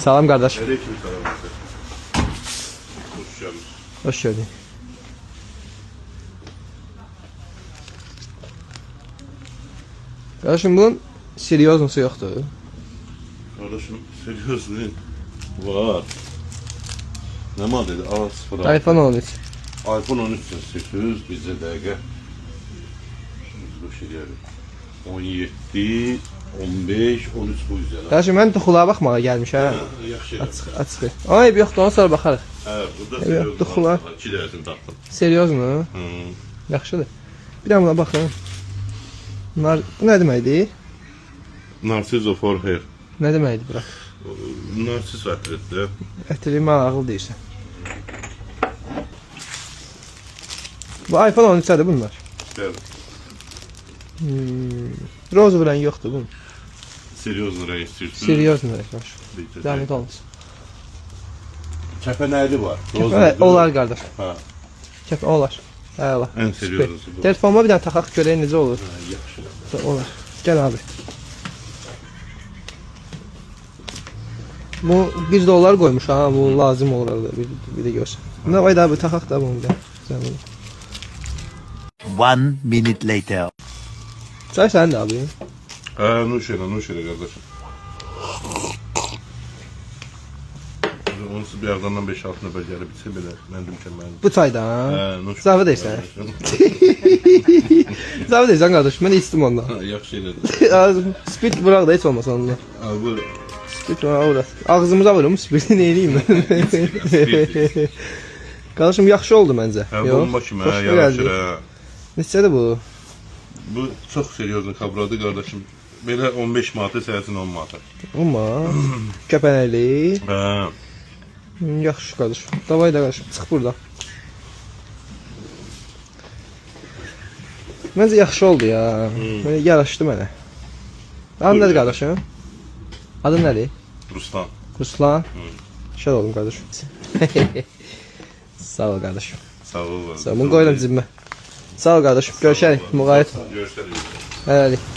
Salam qardaş. Aleyküm selam. Hoş geldin. Hoş geldin. Qardaşım bunun seriozmusu yoxdur. Kardeşim seriyorsun var. Ne mal dedi? A0. iPhone 13. iPhone 13 800 bize dəqiqə. Bu şeyləri. 17, 15, 13 bu üzərə. Qardaşım mən toxuluğa baxmağa gəlmişəm. Yaxşı. Açıq. Ay bir yoxdur, ona sonra baxarıq. Hə, burada Evet, seriyoz. toxular. 2 dərsin taxdım. Seriozmu? Hı. Yaxşıdır. Bir də buna baxın. Bunlar bu nə deməkdir? Narciso for hair. Nə deməkdir bura? Narcis ətretdə. Ətiri ağıl deyirsən. Bu iPhone 13-dədir bunlar. Bəli. Roz vurən yoxdur bunun. Seriyoz rəng istəyirsən. Seriyoz nə qardaş? Zəhmət olmasın. Kəpənəkli var. Evet, olar qardaş. Ha. Kəpə olar. Əla. Ən seriyozusu bu. Telefonuma bir dənə taxaq görək necə olur. Ha, yaxşı. Olar. Gəl abi. Bu $1 qoymuş ha, bu lazım olur arada bir də görsən. Buna vay da bir taxaq da bunu bir də. Sən bunu. 1 minute later. Çay sənin abi. Nuş elə qardaşım. Onsuz bir yerden 5-6 nəfər gəlib içsə belə, mən demişəm mən. Bu çayda ha. Nuş. Zavı deyirsən. Zavı deyirsən qardaş, mən içdim ondan. Yaxşı elədi. Spirit bırak da heç olmasa ondan. Bu Spirit var orada. Ağzımıza vurum, spiriti ne eləyim mən? Qardaşım yaxşı oldu məncə. bomba kimi, xoşuma yaraşır gəldi. ha. Neçədir bu? Bu çox seriozlu kabradı qardaşım. Belə 15 manatı, səhəsin 10 manatı. Amma kəpənəkli. Hə. Yaxşı qardaş. Davay da qardaşım, çıx buradan. Məncə yaxşı oldu ya. Belə yaraşdı mənə. Adın nədir qardaşım? Adın nədir? Ruslan. Ruslan. Şad oldum qardaşım. Sağ ol qardaşım. Sağ ol. Sağ ol. Bunu qoyuram cibimə. Sağ ol qardaşım. Görüşərik. Müğayət. Görüşərik. Hələlik.